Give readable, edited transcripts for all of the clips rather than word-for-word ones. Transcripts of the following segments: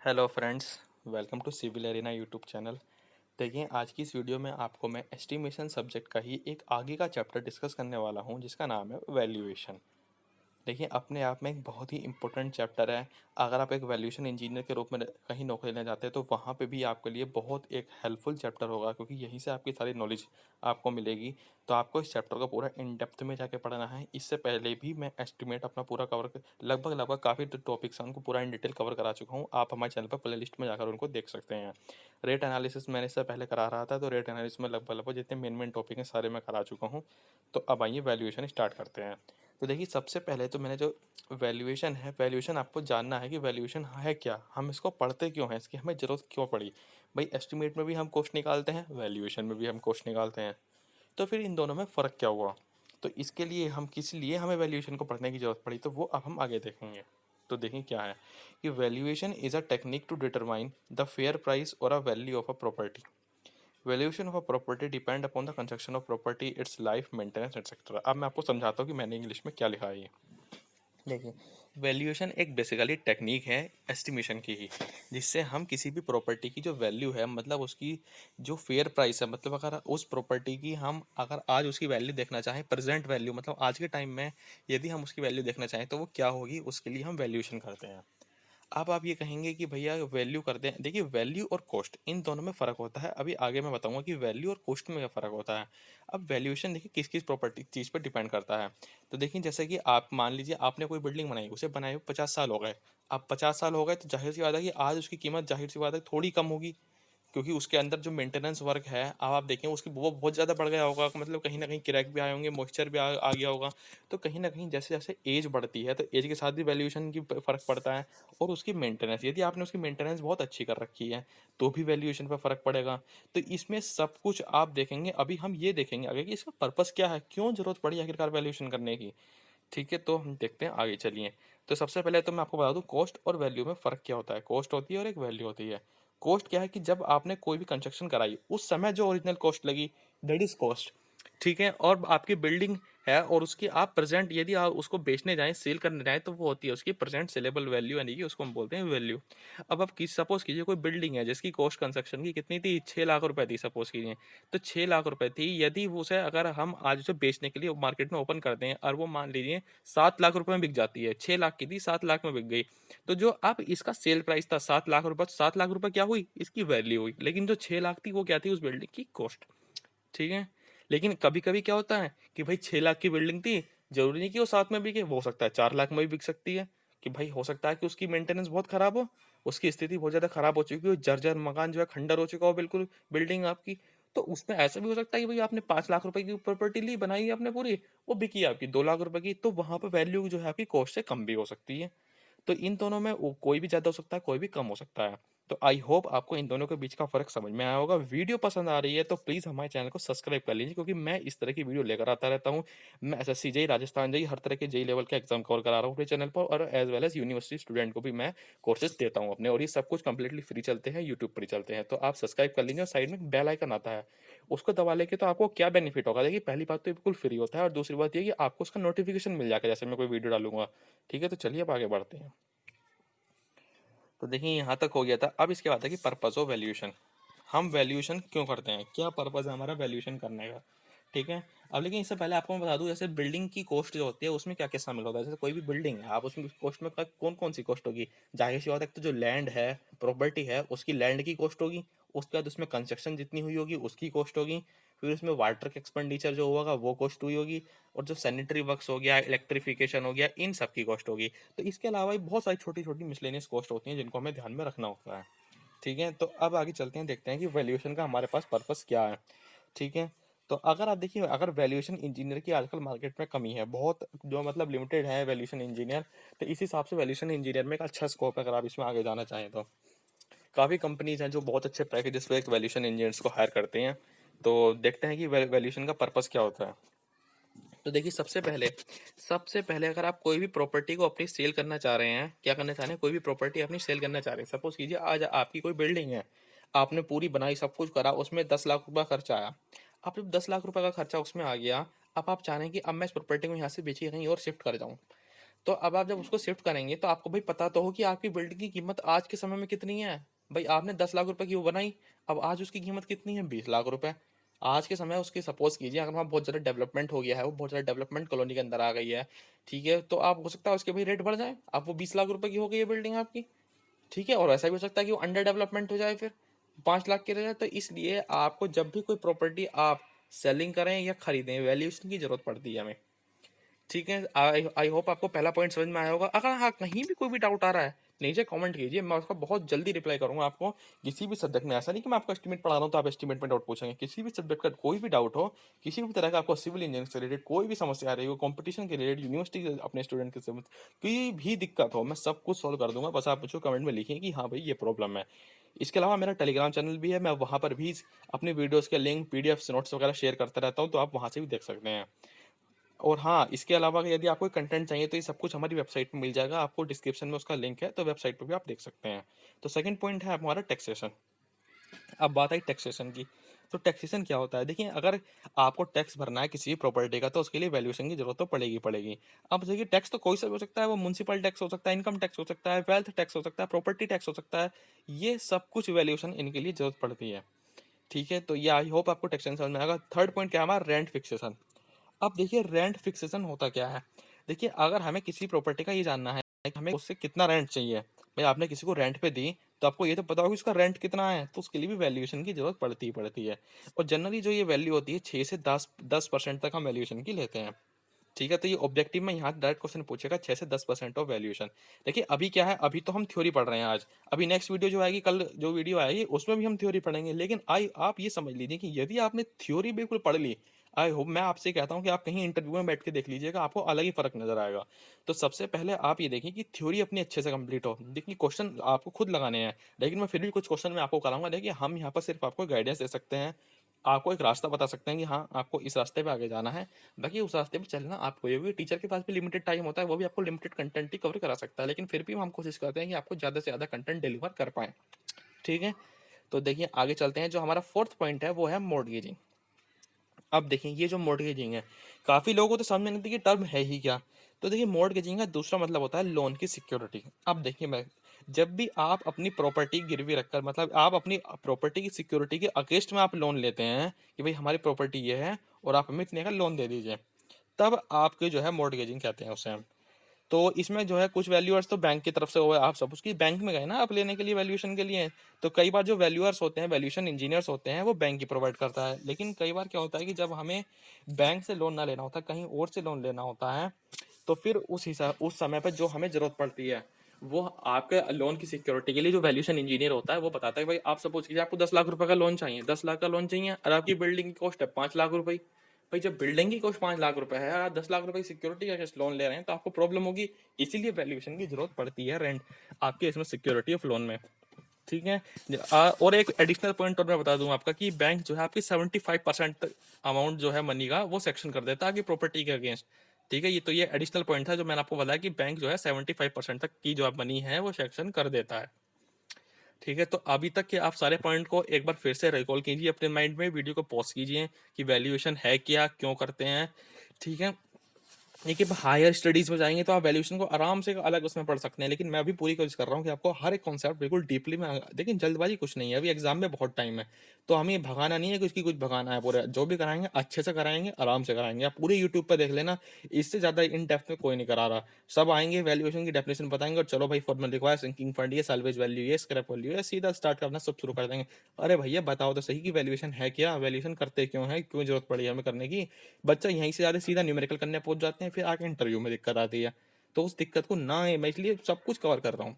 Hello friends, welcome to Civil Arena YouTube channel. देखिए, आज की इस वीडियो में आपको मैं एस्टिमेशन सब्जेक्ट का ही एक आगे का चैप्टर डिस्कस करने वाला हूं, जिसका नाम है वैल्यूएशन। देखिए, अपने आप में एक बहुत ही इंपॉर्टेंट चैप्टर है। अगर आप एक वैल्यूएशन इंजीनियर के रूप में कहीं नौकरी लेना चाहते हैं तो वहाँ पे भी आपके लिए बहुत एक हेल्पफुल चैप्टर होगा, क्योंकि यहीं से आपकी सारी नॉलेज आपको मिलेगी। तो आपको इस चैप्टर को पूरा इन डेप्थ में जाके पढ़ना है। इससे पहले भी मैं एस्टिमेट अपना पूरा कवर लगभग लगभग काफ़ी टॉपिक्स हैं, उनको पूरा इन डिटेल कवर करा चुका हूँ। आप हमारे चैनल पर प्ले लिस्ट में जाकर उनको देख सकते हैं। रेट एनालिसिस मैंने इससे पहले करा रहा था, तो रेट एनालिसिस में लगभग लगभग जितने मेन टॉपिक हैं सारे मैं करा चुका हूँ। तो अब आइए वैल्यूएशन स्टार्ट करते हैं। तो देखिए, सबसे पहले तो मैंने जो वैल्यूएशन है, वैल्यूएशन आपको जानना है कि वैल्यूएशन है क्या, हम इसको पढ़ते क्यों हैं, इसकी हमें ज़रूरत क्यों पड़ी। भाई, एस्टिमेट में भी हम कॉस्ट निकालते हैं, वैल्यूएशन में भी हम कॉस्ट निकालते हैं, तो फिर इन दोनों में फ़र्क क्या हुआ। तो इसके लिए हम किस लिए हमें वैल्यूएशन को पढ़ने की ज़रूरत पड़ी, तो वो अब हम आगे देखेंगे। तो देखिए क्या है कि valuation is a technique to determine the fair price और a value of a property. Valuation of a property depend upon the construction of property, its life, maintenance etcetera. अब मैं आपको समझाता हूँ कि मैंने इंग्लिश में क्या लिखा है ये। देखिए, वैल्यूएशन एक बेसिकली टेक्निक है एस्टिमेशन की ही, जिससे हम किसी भी प्रॉपर्टी की जो वैल्यू है, मतलब उसकी जो फेयर प्राइस है, मतलब अगर उस प्रॉपर्टी की हम अगर आज उसकी वैल्यू देखना चाहें, प्रेजेंट वैल्यू मतलब आज के टाइम में यदि हम उसकी वैल्यू देखना चाहें तो वो क्या होगी, उसके लिए हम वैल्यूएशन करते हैं। अब आप ये कहेंगे कि भैया वैल्यू करते हैं, देखिए वैल्यू और कॉस्ट इन दोनों में फ़र्क होता है। अभी आगे मैं बताऊंगा कि वैल्यू और कॉस्ट में क्या फ़र्क होता है। अब वैल्यूएशन देखिए किस किस प्रॉपर्टी चीज़ पर डिपेंड करता है। तो देखिए, जैसे कि आप मान लीजिए आपने कोई बिल्डिंग बनाई, उसे बनाए हुए 50 साल हो गए। अब 50 साल हो गए तो जाहिर सी बात है कि आज उसकी कीमत जाहिर सी बात है थोड़ी कम होगी, क्योंकि उसके अंदर जो मेंटेनेंस वर्क है, अब आप देखें उसकी वो बहुत ज़्यादा बढ़ गया होगा, मतलब कहीं न कहीं क्रैक भी आए होंगे, मॉइस्चर भी आ गया होगा। तो कहीं न कहीं जैसे-जैसे एज बढ़ती है, तो एज के साथ भी वैल्यूएशन की फ़र्क पड़ता है। और उसकी मेंटेनेंस, यदि आपने उसकी मेंटेनेंस बहुत अच्छी कर रखी है, तो भी वैल्यूएशन पे फ़र्क पड़ेगा। तो इसमें सब कुछ आप देखेंगे। अभी हम ये देखेंगे आगे कि इसका पर्पज़ क्या है? क्यों ज़रूरत पड़ी आखिरकार वैल्यूएशन करने की? ठीक है, तो हम देखते हैं आगे, चलिए। तो सबसे पहले तो मैं आपको बता दूँ कॉस्ट और वैल्यू में फ़र्क क्या होता है। कॉस्ट होती है और एक वैल्यू होती है। कॉस्ट क्या है कि जब आपने कोई भी कंस्ट्रक्शन कराई, उस समय जो ओरिजिनल कॉस्ट लगी, दैट इज़ कॉस्ट। ठीक है, और आपकी बिल्डिंग है और उसकी आप प्रेज़ेंट यदि आप उसको बेचने जाएँ, सेल करने जाएँ, तो वो होती है उसकी प्रेज़ेंट सेलेबल वैल्यू, यानी कि उसको हम बोलते हैं वैल्यू। अब आप सपोज़ कीजिए कोई बिल्डिंग है जिसकी कॉस्ट कंस्ट्रक्शन की कितनी थी? 6 लाख रुपए थी, सपोज़ कीजिए। तो 6 लाख रुपए थी, यदि वो उसे अगर हम आज उसे बेचने के लिए मार्केट में ओपन करते हैं और वो मान लीजिए 7 लाख रुपए में बिक जाती है, 6 लाख की थी 7 लाख में बिक गई। तो जो अब इसका सेल प्राइस था 7 लाख रुपए, तो 7 लाख रुपए क्या हुई? इसकी वैल्यू हुई। लेकिन जो 6 लाख थी वो क्या थी? उस बिल्डिंग की कॉस्ट। ठीक है? लेकिन कभी-कभी क्या होता है कि भाई 6 लाख की बिल्डिंग थी, ज़रूरी नहीं कि वो 7 में बिके, वो हो सकता है 4 लाख में भी बिक सकती है। कि भाई हो सकता है कि उसकी मेंटेनेंस बहुत खराब हो, उसकी स्थिति बहुत ज़्यादा खराब हो चुकी हो, जर्जर मकान जो है खंडर हो चुका हो बिल्कुल बिल्डिंग आपकी। तो उसमें ऐसा भी हो सकता है कि भाई आपने 5 लाख रुपए की प्रॉपर्टी ली, बनाई आपने पूरी, वो बिकी आपकी 2 लाख रुपए की, तो वहाँ पे वैल्यू जो है आपकी कॉस्ट से कम भी हो सकती है। तो इन दोनों में कोई भी ज़्यादा हो सकता है, कोई भी कम हो सकता है। तो आई होप आपको इन दोनों के बीच का फ़र्क समझ में आया होगा। वीडियो पसंद आ रही है तो प्लीज़ हमारे चैनल को सब्सक्राइब कर लीजिए, क्योंकि मैं इस तरह की वीडियो लेकर आता रहता हूँ। मैं एसएससी जेईई, राजस्थान जेईई, हर तरह के जेईई लेवल के एग्ज़ाम कवर करा रहा हूँ अपने चैनल पर, और as well as university student को भी मैं कोर्सेज़ देता हूँ अपने, और ये सब कुछ कंप्लीटली फ्री चलते हैं, यूट्यूब पर ही चलते हैं। तो आप सब्सक्राइब कर लीजिए और साइड में बेल आइकन आता है, उसको दबा लेंगे तो आपको क्या बेनिफिट होगा? देखिए, पहली बात तो ये बिल्कुल फ्री होता है, और दूसरी बात ये है कि आपको उसका नोटिफ़िकेशन मिल जाएगा जैसे मैं कोई वीडियो डालूँगा। ठीक है? तो चलिए अब आगे बढ़ते हैं। तो देखिए, यहाँ तक हो गया था। अब इसके बाद है कि पर्पस ऑफ वैल्यूएशन। हम वैल्यूएशन क्यों करते हैं, क्या पर्पस है हमारा वैल्यूएशन करने का। ठीक है, अब लेकिन इससे पहले आपको मैं बता दूं, जैसे बिल्डिंग की कॉस्ट जो होती है उसमें क्या क्या शामिल होता है। जैसे कोई भी बिल्डिंग है, आप उसमें कॉस्ट में कौन कौन सी कॉस्ट होगी? जाहिर सी बात है, एक तो जो लैंड है, प्रॉपर्टी है, उसकी लैंड की कॉस्ट होगी। उसके बाद उसमें कंस्ट्रक्शन जितनी हुई होगी उसकी कॉस्ट होगी। फिर उसमें वाटर का एक्सपेंडिचर जो होगा वो कॉस्ट हुई होगी। और जो सैनिटरी वर्क्स हो गया, इलेक्ट्रिफिकेशन हो गया, इन सब की कॉस्ट होगी। तो इसके अलावा भी बहुत सारी छोटी छोटी मिसलेनियस कॉस्ट होती हैं जिनको हमें ध्यान में रखना होता है। ठीक है, तो अब आगे चलते हैं, देखते हैं कि वैल्यूएशन का हमारे पास पर्पस क्या है। ठीक है, तो अगर आप देखिए, अगर वैल्यूएशन इंजीनियर की आजकल मार्केट में कमी है बहुत, जो मतलब लिमिटेड है वैल्यूएशन इंजीनियर। तो इस हिसाब से वैल्यूएशन इंजीनियर में एक अच्छा स्कोप है, अगर आप इसमें आगे जाना चाहें तो। काफ़ी कंपनीज हैं जो बहुत अच्छे पैकेजेस पे एक वैल्यूएशन इंजीनियर्स को हायर करते हैं। तो देखते हैं कि वैल्यूएशन का पर्पस क्या होता है। तो देखिए, सबसे पहले अगर आप कोई भी प्रॉपर्टी को अपनी सेल करना चाह रहे हैं, क्या करना चाह रहे हैं, कोई भी प्रॉपर्टी अपनी सेल करना चाह रहे हैं, सपोज कीजिए आज आपकी कोई बिल्डिंग है, आपने पूरी बनाई, सब कुछ करा, उसमें 10 लाख रुपया खर्चा आया। अब जब 10 लाख रुपए का खर्चा उसमें आ गया, अब आप चाह रहे हैं कि अब मैं इस प्रॉपर्टी को यहाँ से बेच के कहीं और शिफ्ट कर जाऊँ। तो अब आप जब उसको शिफ्ट करेंगे तो आपको भाई पता तो हो कि आपकी बिल्डिंग की कीमत आज के समय में कितनी है। भाई आपने 10 लाख रुपए की वो बनाई, अब आज उसकी कीमत कितनी है, 20 लाख रुपए। आज के समय उसकी सपोज कीजिए अगर वहाँ बहुत ज़्यादा डेवलपमेंट हो गया है, वो बहुत ज़्यादा डेवलपमेंट कॉलोनी के अंदर आ गई है, ठीक है, तो आप हो सकता है उसके भाई रेट बढ़ जाए, अब वो 20 लाख रुपए की हो गई है बिल्डिंग आपकी, ठीक है। और ऐसा भी हो सकता है कि वो अंडर डेवलपमेंट हो जाए, फिर 5 लाख की रह जाए। तो इसलिए आपको जब भी कोई प्रॉपर्टी आप सेलिंग करें या खरीदें, वैल्यूएशन की जरूरत पड़ती है हमें, ठीक है। आई आई होप आपको पहला पॉइंट समझ में आया होगा। अगर हाँ कहीं भी कोई भी डाउट आ रहा है नीचे कमेंट कीजिए, मैं उसका बहुत जल्दी रिप्लाई करूंगा आपको। किसी भी सब्जेक्ट में, ऐसा नहीं कि मैं आपको एस्टीमेट पढ़ा रहा हूँ तो आप एस्टीमेट में डाउट पूछेंगे, किसी भी सब्जेक्ट का कोई भी डाउट हो, किसी भी तरह का आपको सिविल इंजीनियरिंग से रिलेटेड कोई भी समस्या आ रही हो, कंपटीशन के रिलेटेड, यूनिवर्सिटी के अपने स्टूडेंट के साथ कोई भी दिक्कत हो, मैं सब कुछ सॉल्व कर दूंगा। बस आप मुझे कमेंट में लिखिए कि हाँ भाई ये प्रॉब्लम है। इसके अलावा मेरा टेलीग्राम चैनल भी है, मैं वहाँ पर भी अपने वीडियोस के लिंक, पीडीएफ नोट्स वगैरह शेयर करता रहता हूँ, तो आप वहाँ से भी देख सकते हैं। और हाँ, इसके अलावा यदि आपको कंटेंट चाहिए तो ये सब कुछ हमारी वेबसाइट पे मिल जाएगा, आपको डिस्क्रिप्शन में उसका लिंक है, तो वेबसाइट पे भी आप देख सकते हैं। तो सेकंड पॉइंट है हमारा टैक्सेशन। अब बात आई टैक्सेशन की, तो टैक्सेशन क्या होता है? देखिए, अगर आपको टैक्स भरना है किसी भी प्रॉपर्टी का तो उसके लिए वैल्यूएशन की जरूरत तो पड़ेगी पड़ेगी। अब देखिए, टैक्स तो कोई सा भी हो सकता है, वो म्युनिसिपल टैक्स हो सकता है, इनकम टैक्स हो सकता है, वेल्थ टैक्स हो सकता है, प्रॉपर्टी टैक्स हो सकता है, ये सब कुछ वैल्यूएशन इनके लिए जरूरत पड़ती है, ठीक है। तो ये आई होप आपको टैक्सेशन समझ में आएगा। थर्ड पॉइंट क्या है हमारा? Rent fixation. अब देखिए, रेंट फिक्सेशन होता क्या है? देखिए, अगर हमें किसी प्रॉपर्टी का ये जानना है कि हमें उससे कितना रेंट चाहिए, भाई आपने किसी को रेंट पे दी तो आपको ये तो पता होगा उसका रेंट कितना है, तो उसके लिए भी वैल्यूएशन की जरूरत पड़ती ही पड़ती है। और जनरली जो ये वैल्यू होती है 6 से 10% तक हम वैल्यूएशन की लेते हैं, ठीक है। तो ये ऑब्जेक्टिव में यहाँ डायरेक्ट क्वेश्चन पूछेगा 6 से 10% ऑफ वैल्यूएशन। देखिए अभी क्या है, अभी तो हम थ्योरी पढ़ रहे हैं आज, अभी नेक्स्ट वीडियो जो आएगी, कल जो वीडियो आएगी उसमें भी हम थ्योरी पढ़ेंगे, लेकिन आई आप ये समझ लीजिए कि यदि आपने थ्योरी बिल्कुल पढ़ ली, आई होप मैं आपसे कहता हूँ कि आप कहीं इंटरव्यू में बैठ के देख लीजिएगा, आपको अलग ही फर्क नजर आएगा। तो सबसे पहले आप ये देखिए कि थ्योरी अपनी अच्छे से कंप्लीट हो। देखिए क्वेश्चन आपको खुद लगाने हैं, लेकिन मैं फिर भी कुछ क्वेश्चन में आपको कराऊंगा। देखिए हम यहाँ पर सिर्फ आपको गाइडेंस दे सकते हैं, आपको एक रास्ता बता सकते हैं कि हाँ आपको इस रास्ते पे आगे जाना है, बाकी उस रास्ते पे चलना आपको ये भी। टीचर के पास भी लिमिटेड टाइम होता है, वो भी आपको लिमिटेड कंटेंट ही कवर करा सकता है, लेकिन फिर भी हम कोशिश करते हैं कि आपको ज़्यादा से ज़्यादा कंटेंट डिलीवर कर पाएँ, ठीक है। तो देखिए आगे चलते हैं, जो हमारा फोर्थ पॉइंट है वो है मॉर्गेजिंग। अब देखिए ये जो मॉर्गेजिंग है, काफ़ी लोगों को तो समझ में नहीं आती कि टर्म है ही क्या। तो देखिए मॉर्गेजिंग का दूसरा मतलब होता है लोन की सिक्योरिटी। अब देखिए, मैं जब भी आप अपनी प्रॉपर्टी गिरवी रखकर, मतलब आप अपनी प्रॉपर्टी की सिक्योरिटी के अगेंस्ट में आप लोन लेते हैं कि भाई हमारी प्रॉपर्टी ये है और आप हमें इतने का लोन दे दीजिए, तब आपके जो है मॉर्गेजिंग कहते हैं उसे हम। तो इसमें जो है कुछ वैल्यूअर्स तो बैंक की तरफ से हुए, आप सब उसकी बैंक में गए ना आप लेने के लिए वैल्यूएशन के लिए, तो कई बार जो वैल्यूअर्स होते हैं, वैल्यूएशन इंजीनियर्स होते हैं, वो बैंक ही प्रोवाइड करता है। लेकिन कई बार क्या होता है कि जब हमें बैंक से लोन ना लेना होता, कहीं और से लोन लेना होता है, तो फिर उस समय पर जो हमें जरूरत पड़ती है, वो आपके लोन की सिक्योरिटी के लिए जो वैल्यूएशन इंजीनियर होता है वो बताता है कि भाई आप सपोज कीजिए आपको 10 लाख रुपए का लोन चाहिए, 10 लाख का लोन चाहिए, और आपकी बिल्डिंग की कॉस्ट है 5 लाख रुपए। भाई जब बिल्डिंग की कॉस्ट 5 लाख रुपए है, आप 10 लाख रुपए की सिक्योरिटी का लोन ले रहे हैं, तो आपको प्रॉब्लम होगी। इसीलिए वैल्यूएशन की जरूरत पड़ती है रेंट आपके इसमें सिक्योरिटी ऑफ लोन में, ठीक है। और एक एडिशनल पॉइंट और मैं बता दूं आपका कि बैंक जो है आपकी 75% अमाउंट जो है मनी का वो सेक्शन कर देता है कि प्रॉपर्टी के अगेंस्ट, ठीक है। ये एडिशनल पॉइंट था जो मैंने आपको बताया कि बैंक जो है 75% तक की जो मनी है वो सेक्शन कर देता है, ठीक है। तो अभी तक के आप सारे पॉइंट को एक बार फिर से रिकॉल कीजिए अपने माइंड में, वीडियो को पॉज कीजिए कि वैल्यूएशन है क्या, क्यों करते हैं, ठीक है। देखिए हायर स्टडीज में जाएंगे तो आप वैल्यूएशन को आराम से अलग उसमें पढ़ सकते हैं, लेकिन मैं अभी पूरी कोशिश कर रहा हूँ कि आपको हर एक कॉन्सेप्ट बिल्कुल डीपली में। लेकिन जल्दबाजी कुछ नहीं है, अभी एग्जाम में बहुत टाइम है, तो हमें भगाना नहीं है कि उसकी कुछ भगाना है। पूरे जो भी कराएंगे अच्छे से कराएंगे, आराम से कराएंगे, आप पूरे यूट्यूब पर देख लेना, इससे ज़्यादा इन डेप्थ में कोई नहीं करा रहा। सब आएंगे वैल्यूएशन की डेफिनेशन बताएंगे और चलो भाई फॉर्मल रिक्वायर, सिंकिंग फंड ये, सैल्वेज वैल्यू ये, स्क्रैप वैल्यू ये, सीधा स्टार्ट करना सब शुरू कर देंगे। अरे भैया बताओ तो सही कि वैल्यूएशन है क्या, वैल्यूएशन करते क्यों है, क्यों जरूरत पड़ी हमें करने की। बच्चा यहीं से ज़्यादा सीधा न्यूमेरिकल करने पहुंच जाते हैं, फिर आके इंटरव्यू में दिक्कत आती है। तो उस दिक्कत को ना मैं इसलिए सब कुछ कवर कर रहा हूँ।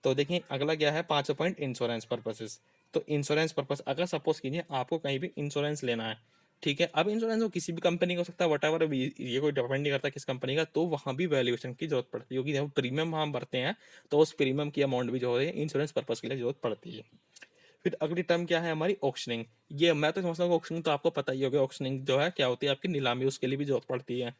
तो देखिए अगला क्या है, 5 पॉइंट इंश्योरेंस पर्पसेस। तो इंश्योरेंस पर्पस, अगर सपोज कीजिए आपको कहीं भी इंश्योरेंस लेना है, ठीक है। अब इंश्योरेंस वो किसी भी कंपनी का हो सकता है, वट एवर, ये कोई डिपेंड नहीं करता किस कंपनी का, तो वहाँ भी वैल्यूएशन की जरूरत पड़ती है, क्योंकि जब प्रीमियम हम भरते हैं तो उस प्रीमियम की अमाउंट भी जो है इंश्योरेंस पर्पज के लिए जरूरत पड़ती है। फिर अगली टर्म क्या है हमारी, ऑक्शनिंग। ये मैं तो समझता हूँ ऑक्शनिंग तो आपको पता ही होगा, ऑक्शनिंग जो है क्या होती है आपकी नीलामी, उसके लिए भी जरूरत पड़ती है।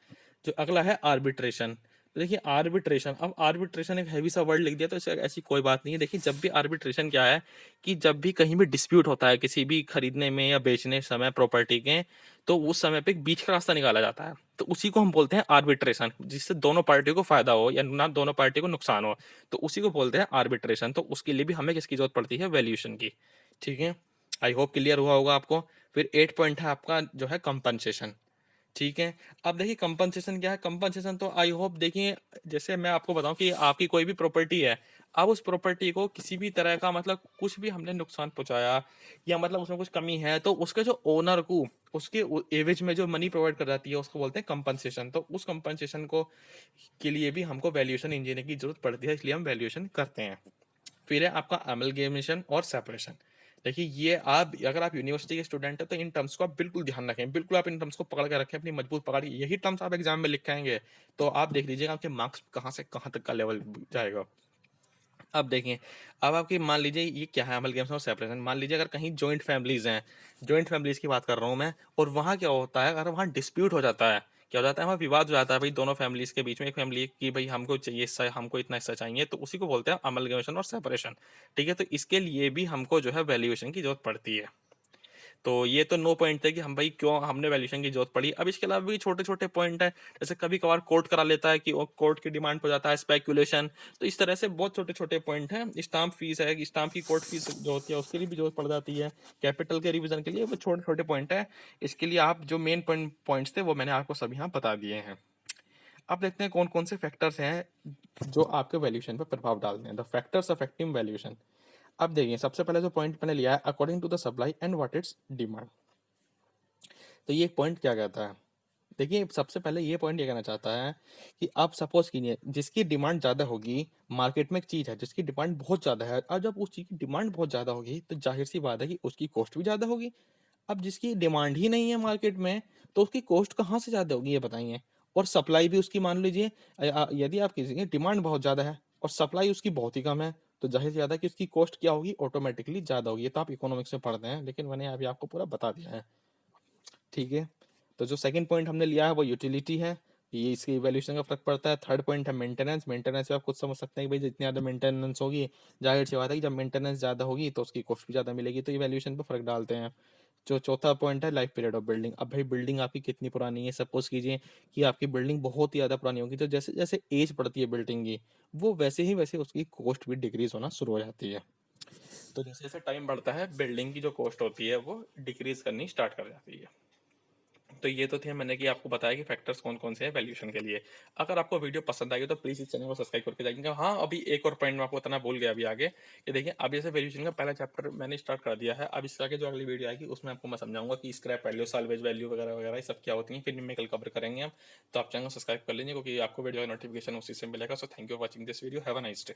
जो अगला है आर्बिट्रेशन। तो देखिए आर्बिट्रेशन, अब आर्बिट्रेशन एक हैवी सा वर्ड लिख दिया तो ऐसे ऐसी कोई बात नहीं है। देखिए जब भी आर्बिट्रेशन क्या है कि जब भी कहीं भी डिस्प्यूट होता है किसी भी खरीदने में या बेचने समय प्रॉपर्टी के, तो उस समय पे एक बीच का रास्ता निकाला जाता है, तो उसी को हम बोलते हैं आर्बिट्रेशन, जिससे दोनों पार्टियों को फायदा हो या ना दोनों पार्टी को नुकसान हो, तो उसी को बोलते हैं आर्बिट्रेशन। तो उसके लिए भी हमें किसकी जरूरत पड़ती है, वैल्यूएशन की। ठीक है, आई होप क्लियर हुआ होगा आपको। फिर 8 पॉइंट है आपका जो है कंपनसेशन। ठीक है, अब देखिए कंपनसेशन क्या है, कंपनसेशन तो आई होप देखिए, जैसे मैं आपको बताऊं कि आपकी कोई भी प्रॉपर्टी है, अब उस प्रॉपर्टी को किसी भी तरह का मतलब कुछ भी हमने नुकसान पहुंचाया या मतलब उसमें कुछ कमी है, तो उसके जो ओनर को उसके एवज में जो मनी प्रोवाइड कर जाती है उसको बोलते हैं कंपनसेशन। तो उस कंपनसेशन को के लिए भी हमको वैल्यूएशन इंजीनियर की जरूरत पड़ती है, इसलिए हम वैल्यूएशन करते हैं। फिर है आपका अमलगेमेशन और सेपरेशन। देखिए ये आप अगर आप यूनिवर्सिटी के स्टूडेंट हैं तो इन टर्म्स को आप बिल्कुल ध्यान रखें, बिल्कुल आप इन टर्म्स को पकड़ के रखें, अपनी मजबूत पकड़, यही टर्म्स आप एग्जाम में लिख के आएंगे तो आप देख लीजिएगा आपके मार्क्स कहाँ से कहाँ तक का लेवल जाएगा। अब देखिए, अब आपकी मान लीजिए ये क्या है, अमल गेम्स और सेपरेशन। मान लीजिए अगर कहीं जॉइंट फैमिलीज हैं, जॉइंट फैमिलीज की बात कर रहा हूँ मैं, और वहाँ क्या होता है, अगर वहाँ डिस्प्यूट हो जाता है, क्या हो जाता है, वहाँ विवाद हो जाता है भाई दोनों फैमिलीज के बीच में, एक फैमिली की भाई हमको चाहिए हिस्सा, हमको इतना हिस्सा चाहिए, तो उसी को बोलते हैं अमलगमेशन और सेपरेशन। ठीक है, तो इसके लिए भी हमको जो है वैल्यूएशन की जरूरत पड़ती है। तो ये तो नो पॉइंट थे कि हम भाई क्यों हमने वैल्यूएशन की जरूरत पड़ी। अब इसके अलावा भी छोटे छोटे पॉइंट है, जैसे कभी कभार कोर्ट करा लेता है कि कोर्ट की डिमांड पर जाता है, स्पेकुलेशन। तो इस तरह से बहुत छोटे छोटे पॉइंट हैं। स्टाम्प फीस है, स्टाम्प की कोर्ट फीस जो होती है उसके लिए भी जरूरत पड़ जाती है, कैपिटल के रिवीजन के लिए, वो छोटे छोटे पॉइंट है। इसके लिए आप जो मेन पॉइंट्स थे वो मैंने आपको सभी यहाँ बता दिए हैं। अब देखते हैं कौन कौन से फैक्टर्स हैं जो आपके वैल्यूएशन पर प्रभाव डालते हैं, द फैक्टर्स अफेक्टिंग वैल्यूएशन। अब देखिए सबसे पहले जो पॉइंट मैंने लिया है, according to the supply and what it's demand. तो ये पॉइंट क्या कहता है, देखिए सबसे पहले ये पॉइंट ये कहना चाहता है कि आप सपोज कीजिए जिसकी डिमांड ज़्यादा होगी, मार्केट में एक चीज़ है जिसकी डिमांड बहुत ज़्यादा है, और जब उस चीज़ की डिमांड बहुत ज़्यादा होगी तो जाहिर सी बात है कि उसकी कॉस्ट भी ज़्यादा होगी। अब जिसकी डिमांड ही नहीं है मार्केट में, तो उसकी कॉस्ट कहाँ से ज़्यादा होगी ये बताइए। और सप्लाई भी उसकी मान लीजिए, यदि आप किसी की डिमांड बहुत ज़्यादा है और सप्लाई उसकी बहुत ही कम है, तो जाहिर सी बात है कि उसकी कॉस्ट क्या होगी, ऑटोमेटिकली ज़्यादा होगी। ये तो आप इकोनॉमिक्स में पढ़ते हैं, लेकिन मैंने अभी आपको पूरा बता दिया है। ठीक है, तो जो सेकंड पॉइंट हमने लिया है वो यूटिलिटी है, ये इसकी वैल्यूएशन का फर्क पड़ता है। थर्ड पॉइंट है मेंटेनेंस। मेंटेनेंस से आप खुद समझ सकते हैं कि भाई जितनी ज़्यादा मेंटेनेंस होगी, जाहिर सी बात है कि जब मेंटेनेंस ज़्यादा होगी तो उसकी कॉस्ट भी ज़्यादा मिलेगी, तो ये वैल्यूएशन पर फर्क डालते हैं। जो चौथा पॉइंट है लाइफ पीरियड ऑफ बिल्डिंग। अब भाई बिल्डिंग आपकी कितनी पुरानी है, सपोज कीजिए कि आपकी बिल्डिंग बहुत ही ज़्यादा पुरानी होगी, तो जैसे जैसे एज बढ़ती है बिल्डिंग की, वो वैसे ही वैसे उसकी कॉस्ट भी डिक्रीज होना शुरू हो जाती है। तो जैसे जैसे टाइम बढ़ता है बिल्डिंग की जो कॉस्ट होती है वो डिक्रीज करनी स्टार्ट कर जाती है। तो ये तो थे मैंने कि आपको बताया कि फैक्टर्स कौन कौन से हैं वैल्यूएशन के लिए। अगर आपको वीडियो पसंद आई हो तो प्लीज़ इस चैनल को सब्सक्राइब करके जाइएगा। हाँ, अभी एक और पॉइंट मैं आपको बताना भूल गया अभी आगे, कि देखिए अब जैसे वैल्यूएशन का पहला चैप्टर मैंने स्टार्ट कर दिया है, अब इसके आगे जो अगली वीडियो आएगी उसमें आपको मैं समझाऊंगा कि स्क्रैप वैल्यू, साल्वेज वैल्यू वगैरह वगैरह ये सब क्या होती है, फिर न्यूमेरिकल कवर करेंगे हम। तो आप चैनल को सब्सक्राइब कर लीजिए क्योंकि आपको वीडियो का नोटिफिकेशन उसी से मिलेगा। So thank you for watching this video, have a nice day.